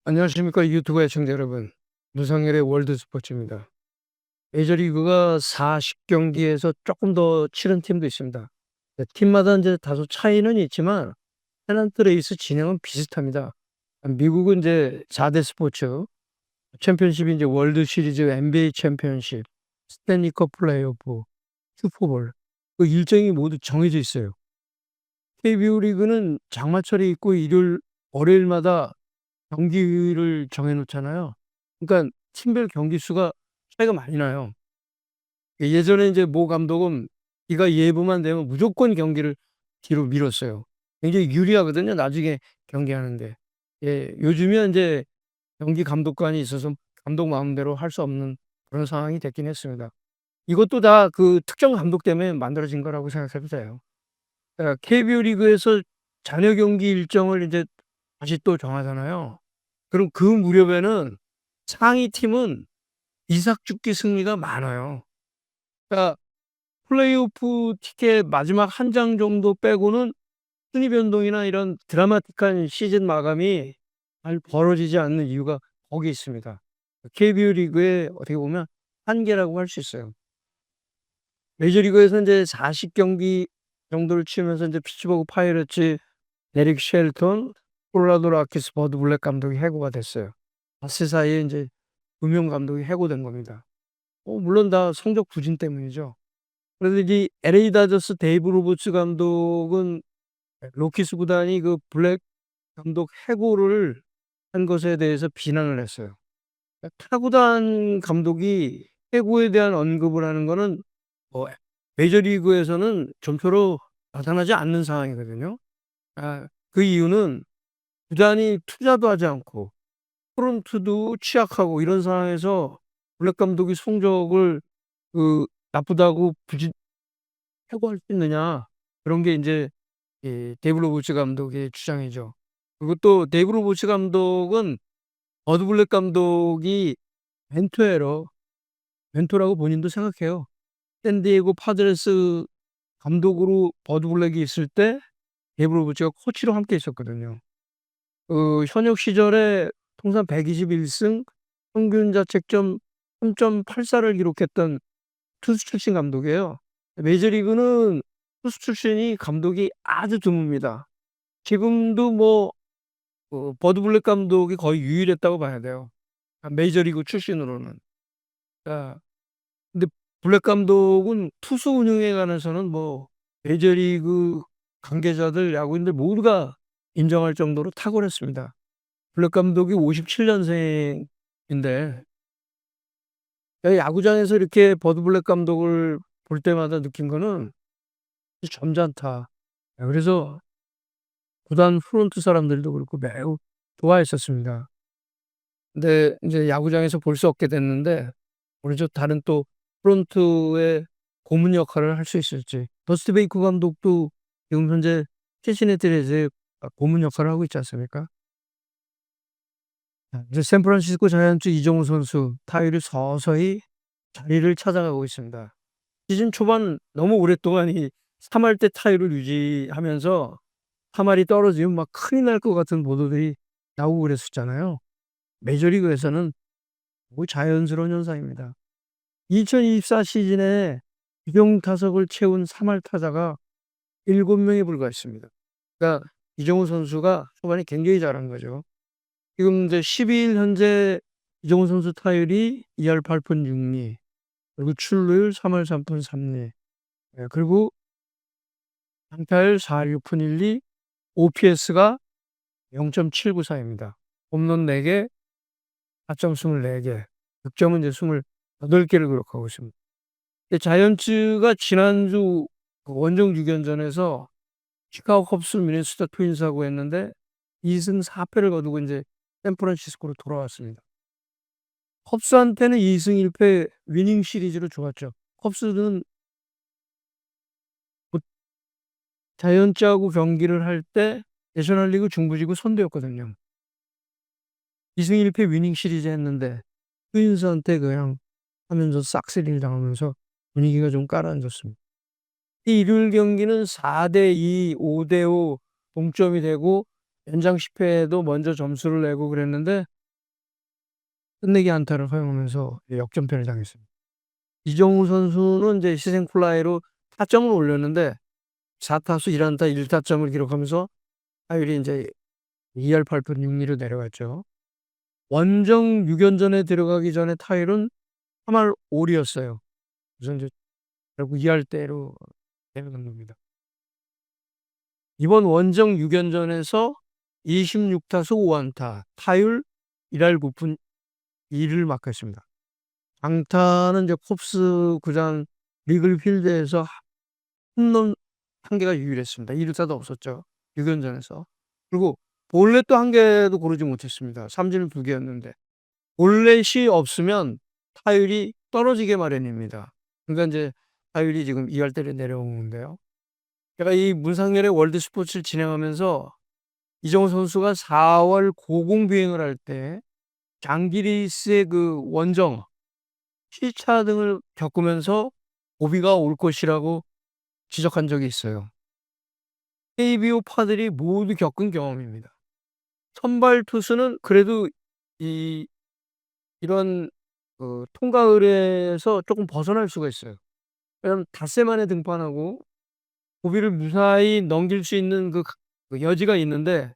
안녕하십니까 유튜브 애청자 여러분. 문상열의 월드스포츠입니다. 메이저리그가 40 경기에서 조금 더 치른 팀도 있습니다. 네, 팀마다 이제 다소 차이는 있지만 페넌트 레이스 진행은 비슷합니다. 미국은 이제 4대 스포츠, 챔피언십이 이제 월드 시리즈, NBA 챔피언십, 스탠리컵 플레이오프, 슈퍼볼, 그 일정이 모두 정해져 있어요. KBO 리그는 장마철이 있고 일요일, 월요일마다 경기를 정해 놓잖아요. 그러니까 팀별 경기 수가 차이가 많이 나요. 예전에 이제 모 감독은 기가 예보만 되면 무조건 경기를 뒤로 미뤘어요. 굉장히 유리하거든요, 나중에 경기하는데. 예, 요즘은 이제 경기 감독관이 있어서 감독 마음대로 할 수 없는 그런 상황이 됐긴 했습니다. 이것도 다 그 특정 감독 때문에 만들어진 거라고 생각해도 돼요. KBO 리그에서 잔여 경기 일정을 이제 다시 또 정하잖아요. 그럼 그 무렵에는 상위 팀은 이삭죽기 승리가 많아요. 그러니까 플레이오프 티켓 마지막 한 장 정도 빼고는 순위 변동이나 이런 드라마틱한 시즌 마감이 잘 벌어지지 않는 이유가 거기에 있습니다. KBO 리그의 어떻게 보면 한계라고 할 수 있어요. 메이저리그에서 이제 40 경기 정도를 치면서 이제 피츠버그 파이러츠 에릭 쉘턴, 콜로라도 로키스 버드 블랙 감독이 해고가 됐어요. 닷새 사이에 인제 두 명 감독이 해고된 겁니다. 물론 다 성적 부진 때문이죠. 그래도 이제 LA 다저스 데이브 로버츠 감독은 로키스 구단이 그 블랙 감독 해고를 한 것에 대해서 비난을 했어요. 타구단 감독이 해고에 대한 언급을 하는 거는 뭐 메이저리그에서는 좀처럼 나타나지 않는 상황이거든요. 그 이유는 구단이 투자도 하지 않고 프런트도 취약하고 이런 상황에서 블랙 감독이 성적을 그 나쁘다고 굳이 해고할 수 있느냐. 그런 게 인제 데이브 로버츠 감독의 주장이죠. 그리고 또 데이브 로버츠 감독은 버드 블랙 감독이 멘토예요. 멘토라고 본인도 생각해요. 샌디에고 파드레스 감독으로 버드 블랙이 있을 때 데이브 로버츠가 코치로 함께 있었거든요. 현역 시절에 통산 121 승, 평균 자책점 3.84를 기록했던 투수 출신 감독이에요. 메이저리그는 투수 출신이 감독이 아주 드뭅니다. 지금도 뭐 버드 블랙 감독이 거의 유일했다고 봐야 돼요. 메이저리그 출신으로는. 그러니까 근데 블랙 감독은 투수 운영에 관해서는 뭐 메이저리그 관계자들, 야구인들 모두가 인정할 정도로 탁월했습니다. 블랙 감독이 57 년생인데 야구장에서 이렇게 버드 블랙 감독을 볼 때마다 느낀 거는 점잖다. 그래서 구단 프런트 사람들도 그렇고 매우 좋아했었습니다. 근데 인제 야구장에서 볼 수 없게 됐는데 모르죠. 다른 또 프런트의 고문 역할을 할 수 있을지. 더스티 베이커 감독도 지금 현재 시시내티 레즈의 고문 역할을 하고 있지 않습니까? 이제 샌프란시스코 자이언츠 이정우 선수 타율이 서서히 자리를 찾아가고 있습니다. 시즌 초반 너무 오랫동안 이 3할 때 타율을 유지하면서 3 할이 떨어지면 막 큰일 날 것 같은 보도들이 나오고 그랬었잖아요. 메이저리그에서는 거의 자연스러운 현상입니다. 2024 시즌에 규정 타석을 채운 3할 타자가 7 명에 불과했습니다. 그러니까 이정우 선수가 초반에 굉장히 잘한 거죠. 지금 이제 12일 현재 이정우 선수 타율이 2할 8푼 6 리, 그리고 출루율 3할 3푼 3 리, 그리고 안타율 4할 6푼 1 리, OPS가 0.794 입니다. 홈런 4 개, 타점 24 개, 득점은 이제 28 개를 기록하고 있습니다. 근데 자이언츠가 지난주 그 원정 6연전에서 시카고 컵스, 미네소타 트윈스하고 했는데 2승 4 패를 거두고 인제 샌프란시스코로 돌아왔습니다. 컵스한테는 2승 1패 위닝 시리즈로 좋았죠. 컵스는 뭐 자이언츠하고 경기를 할 때 내셔널리그 중부지구 선두였거든요. 2승 1패 위닝 시리즈 했는데 트윈스한테 그냥 하면서 싹쓸이를 당하면서 분위기가 좀 가라앉았습니다. 이 일요일 경기는 4대 2, 5대 5 동점이 되고 연장 10회에도 먼저 점수를 내고 그랬는데 끝내기 안타를 허용하면서 역전패를 당했습니다. 이정우 선수는 이제 희생 플라이로 타점을 올렸는데 4타수 1안타 1타점을 기록하면서 타율이 인제 2할 8푼 6리로 내려갔죠. 원정 6연전에 들어가기 전에 타율은 3할 5리였어요. 그래서 인제 결국 2할대로 내려간 겁니다. 이번 원정 6연전에서 26타수 5안타, 타율 1할 9푼 2리를 마크했습니다. 장타는 이제 콥스 구장 리글 필드에서 홈런 1개가 유일했습니다. 2루타도 없었죠. 6연전에서. 그리고 볼넷도 1개도 고르지 못했습니다. 삼진은 2개였는데. 볼넷이 없으면 타율이 떨어지게 마련입니다. 그러니까 인제 타율이 지금 2할대로 내려온 건데요. 제가 이 문상열의 월드스포츠를 진행하면서 이정우 선수가 4월 고공비행을 할 때 장기리스의 그 원정 시차 등을 겪으면서 고비가 올 것이라고 지적한 적이 있어요. KBO 파들이 모두 겪은 경험입니다. 선발 투수는 그래도 이 이런 통과 의례에서 쪼끔 벗어날 수가 있어요. 왜냐하면 닷새 만에 등판하고 고비를 무사히 넘길 수 있는 그 여지가 있는데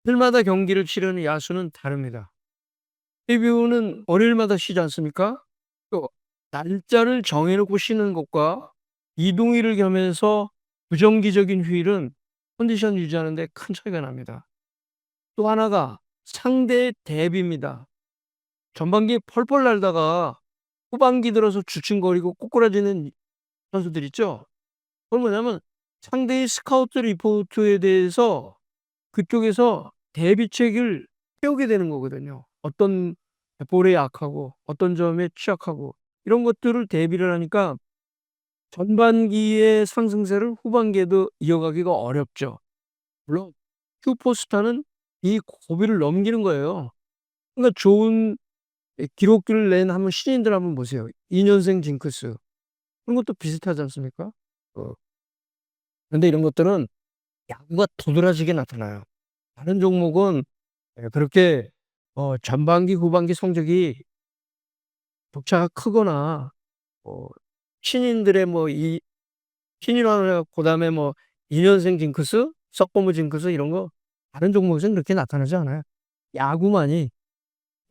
일마다 경기를 치르는 야수는 다릅니다. KBO는 월요일마다 쉬지 않습니까? 또 날짜를 정해 놓고 쉬는 것과 이동일을 겸해서 부정기적인 휴일은 컨디션 유지하는 데 큰 차이가 납니다. 또 하나가 상대의 대비입니다. 전반기에 펄펄 날다가 후반기 들어서 주춤거리고 꼬꾸라지는 선수들 있죠? 그건 뭐냐면 상대의 스카우트 리포트에 대해서 그쪽에서 대비책을 세우게 되는 거거든요. 어떤 볼에 약하고 어떤 점에 취약하고 이런 것들을 대비를 하니까 전반기의 상승세를 후반기에도 이어가기가 어렵죠. 물론 슈퍼스타는 이 고비를 넘기는 거예요. 그러니까 좋은 기록들을 낸 한번 신인들 한번 보세요. 2 년생 징크스. 그런 것도 비슷하지 않습니까? 어 근데 이런 것들은 야구가 도드라지게 나타나요. 다른 종목은 그렇게 전반기 후반기 성적이 격차가 크거나 뭐 신인들의 뭐 이 신인왕을 그다음에 뭐 2 년생 징크스, 석고무 징크스 이런 거 다른 종목에서는 그렇게 나타나지 않아요. 야구만이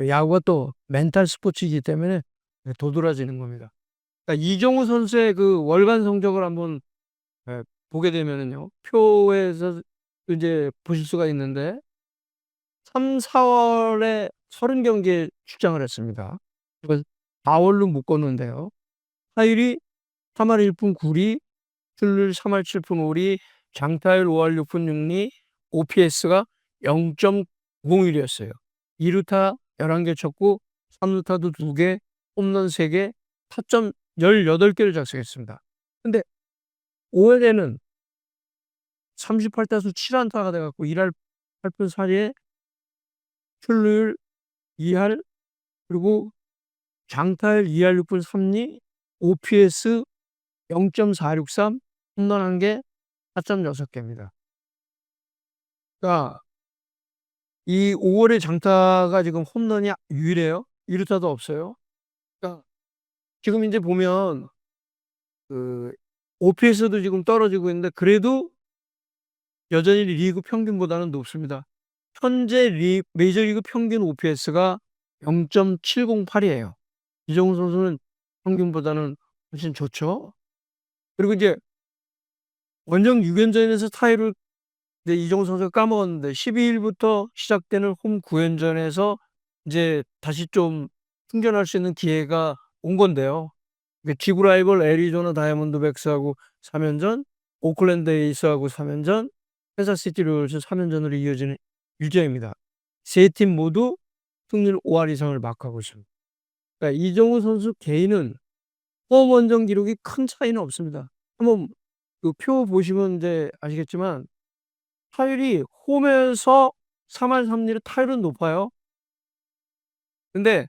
야구가 또 멘탈 스포츠이기 때문에 도드라지는 겁니다. 그러니까 이정우 선수의 그 월간 성적을 한번 보게 되면은요. 표에서 이제 보실 수가 있는데 3-4 월에 30 경기에 출장을 했습니다. 그래서 4 월로 묶었는데요. 타율이 3할 1푼 9리, 출루율 3할 7푼 5리, 장타율 5할 6푼 6리, OPS가 0.90이었어요. 2루타 11개 쳤고 3루타도 2개, 홈런 3개, 타점 18개를 작성했습니다. 근데 5 월에는 38타수 7안타가 돼 갖고 1할 8푼 4리에 출루율 2할 그리고 장타율 2할 6푼 3리, OPS 0.463, 홈런 1개, 타점 6개입니다. 그러니까 이 5 월의 장타가 지금 홈런이 유일해요. 2루타도 없어요. 그러니까 지금 인제 보면 그 OPS도 지금 떨어지고 있는데 그래도 여전히 리그 평균보다는 높습니다. 현재 메이저리그 평균 OPS가 0.708 이에요. 이정우 선수는 평균보다는 훨씬 좋죠. 그리고 이제 원정 6연전에서 타율을 이제 이정우 선수가 까먹었는데 12 일부터 시작되는 홈 9연전에서 이제 다시 좀 충전할 수 있는 기회가 온 건데요. 그 지구 라이벌 애리조나 다이아몬드백스하고 3연전, 오클랜드 에이스하고 3연전, 캔자스시티 로열스 3연전으로 이어지는 일정입니다. 세 팀 모두 승률 5할 이상을 마크하고 있습니다. 그러니까 이정우 선수 개인은 홈 원정 기록이 큰 차이는 없습니다. 한번 그 표 보시면 이제 아시겠지만 타율이 홈에서 3할 3리로 타율은 높아요. 근데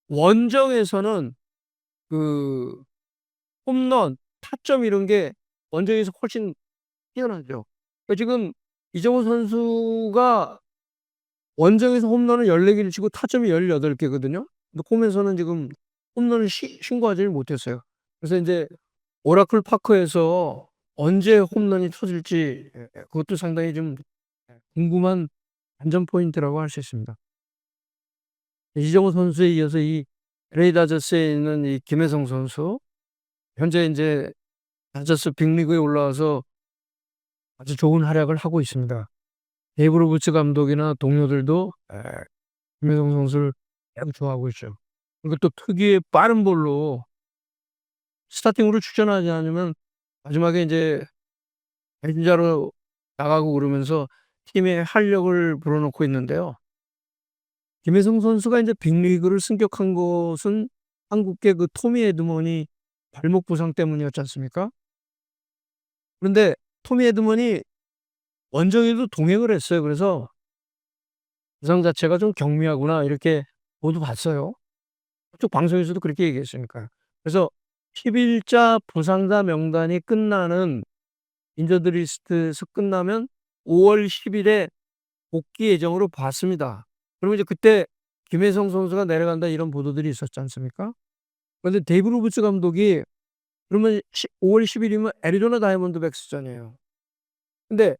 원정에서는 그 홈런, 타점 이런 게 원정에서 훨씬 뛰어나죠. 그러니까 지금 이정우 선수가 원정에서 홈런을 14 개를 치고 타점이 18 개거든요. 근데 홈에서는 지금 홈런을 신고하지를 못했어요. 그래서 인제 오라클 파크에서 언제 홈런이 터질지 그것도 상당히 좀 궁금한 관전 포인트라고 할 수 있습니다. 이정우 선수에 이어서 이 LA 다저스에 있는 이 김혜성 선수, 현재 인제 다저스 빅리그에 올라와서 아주 좋은 활약을 하고 있습니다. 데이브 로버츠 감독이나 동료들도 김혜성 선수를 매우 좋아하고 있죠. 그리고 또 특유의 빠른 볼로 스타팅으로 출전하지 않으면 마지막에 인제 배신자로 나가고 그러면서 팀의 활력을 불어넣고 있는데요. 김혜성 선수가 인제 빅리그를 승격한 것은 한국계 그 토미 에드먼이 발목 부상 때문이었지 않습니까? 그런데 토미 에드먼이 원정에도 동행을 했어요. 그래서 '부상 자체가 좀 경미하구나.' 이렇게 모두 봤어요. 그쪽 방송에서도 그렇게 얘기했으니까요. 그래서 10 일자 부상자 명단이 끝나는 인저드 리스트에서 끝나면 5 월 10 일에 복귀 예정으로 봤습니다. 그리고 이제 그때 "김혜성 선수가 내려간다." 이런 보도들이 있었지 않습니까? 그런데 데이브 로버츠 감독이 그러면 5월 10 일이면 애리조나 다이아몬드백스전이에요. 근데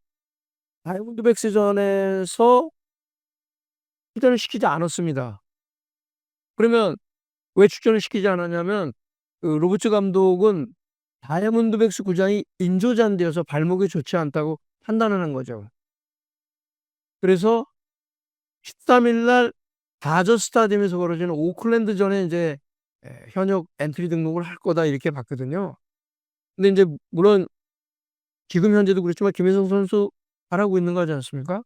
다이아몬드백스전에서 출전을 시키지 않았습니다. 그러면 왜 출전을 시키지 않았냐면 그 로버츠 감독은 다이아몬드백스 구장이 인조잔디여서 발목이 좋지 않다고 판단을 한 거죠. 그래서 13일 날 다저 스타디움에서 벌어지는 오클랜드전에 인제 현역 엔트리 등록을 할 거다 이렇게 봤거든요. 근데 인제 물론 지금 현재도 그렇지만 김혜성 선수 잘하고 있는 거지 않습니까?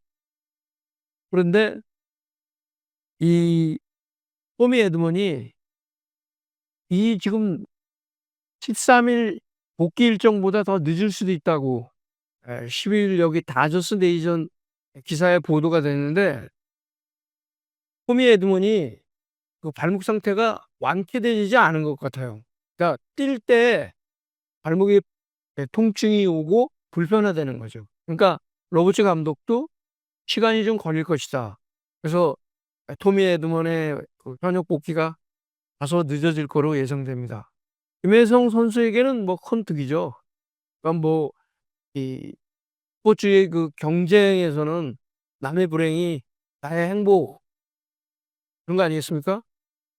그런데 이 토미 에드먼이 이 지금 13일 복귀 일정보다 더 늦을 수도 있다고 10일 여기 다저스 네이션 기사에 보도가 됐는데 토미 에드먼이 그 발목 상태가 완쾌되지 않은 것 같아요. 그러니까 뛸 때 발목이 통증이 오고 불편하다는 거죠. 그러니까 로버츠 감독도 '시간이 좀 걸릴 것이다.' 그래서 토미 에드먼의 그 현역 복귀가 다소 늦어질 거로 예상됩니다. 김혜성 선수에게는 뭐 큰 득이죠. 그러니까 뭐 이 스포츠의 그 경쟁에서는 남의 불행이 나의 행복 그런 거 아니겠습니까?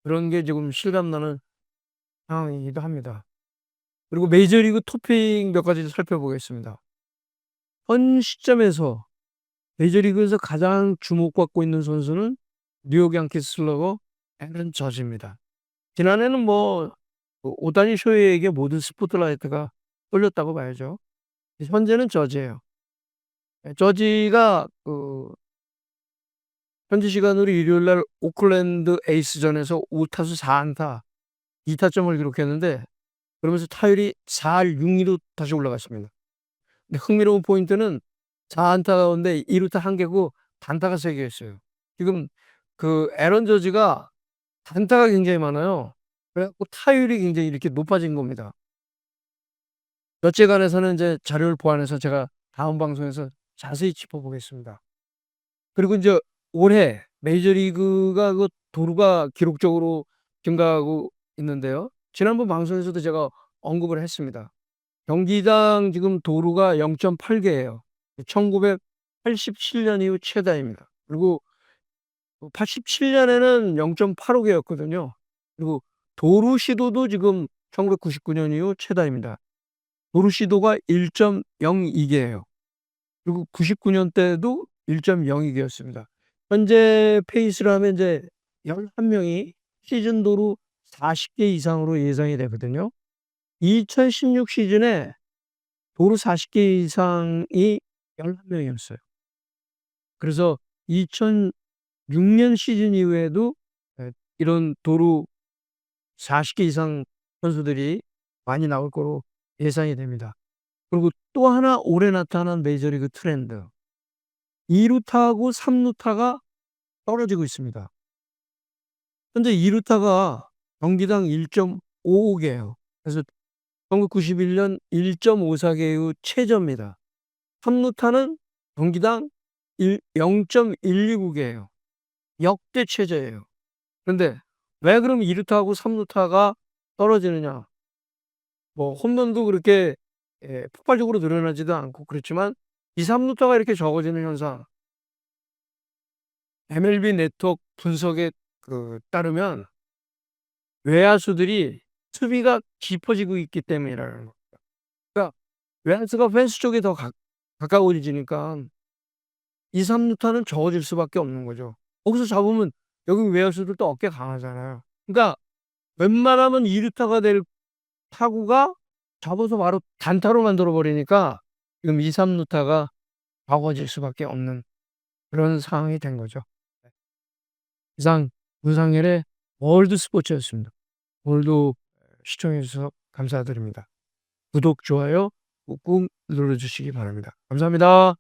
그런 게 지금 실감나는 상황이기도 합니다. 그리고 메이저리그 토픽 몇 가지 살펴보겠습니다. 현 시점에서 메이저리그에서 가장 주목받고 있는 선수는 뉴욕 양키스 슬러거 애런 저지입니다. 지난해는 뭐 오다니 쇼헤이에게 모든 스포트라이트가 쏠렸다고 봐야죠. 현재는 저지예요. 저지가 그 현지 시간으로 일요일 날 오클랜드 에이스전에서 5 타수 4 안타 2 타점을 기록했는데 그러면서 타율이 4할 6 리로 다시 올라갔습니다. 근데 흥미로운 포인트는 4 안타 가운데 2 루타 1 개고 단타가 3 개였어요. 지금 그 애런 저지가 단타가 굉장히 많아요. 그래 갖고 타율이 굉장히 이렇게 높아진 겁니다. 몇째간에서는 인제 자료를 보완해서 제가 다음 방송에서 자세히 짚어보겠습니다. 그리고 인제 올해 메이저리그가 그 도루가 기록적으로 증가하고 있는데요. 지난번 방송에서도 제가 언급을 했습니다. 경기당 지금 도루가 0.8 개예요. 1987년 이후 최다입니다. 그리고 87 년에는 0.85 개였거든요. 그리고 도루 시도도 지금 1999년 이후 최다입니다. 도루 시도가 1.02 개예요. 그리고 99년 때도 1.02 개였습니다. 현재 페이스로 하면 인제 11 명이 시즌 도루 40개 이상으로 예상이 되거든요. 2016 시즌에 도루 40개 이상이 11 명이었어요. 그래서 2006년 시즌 이후에도 이런 도루 40개 이상 선수들이 많이 나올 거로 예상이 됩니다. 그리고 또 하나 올해 나타난 메이저리그 트렌드. 2 루타하고 3 루타가 떨어지고 있습니다. 현재 2 루타가 경기당 1.55 개예요. 그래서 1991년 1.54 개 이후 최저입니다. 3 루타는 경기당 0.129개예요. 역대 최저예요. 그런데 왜 그럼 2 루타하고 3 루타가 떨어지느냐? 뭐 홈런도 그렇게 폭발적으로 늘어나지도 않고 그렇지만 2-3 루타가 이렇게 적어지는 현상, MLB 네트워크 분석에 따르면 외야수들이 수비가 깊어지고 있기 때문이라는 거. 그러니까 외야수가 펜스 쪽에 더 가까워지니까 2-3 루타는 적어질 수밖에 없는 거죠. 거기서 잡으면 여기 외야수들도 어깨 강하잖아요. 그러니까 웬만하면 2 루타가 될 타구가 잡아서 바로 단타로 만들어 버리니까 지금 2-3 루타가 적어질 수밖에 없는 그런 상황이 된 거죠. 이상 문상열의 월드 스포츠였습니다. 오늘도 시청해 주셔서 감사드립니다. 구독, 좋아요 꾹꾹 눌러 주시기 바랍니다. 감사합니다.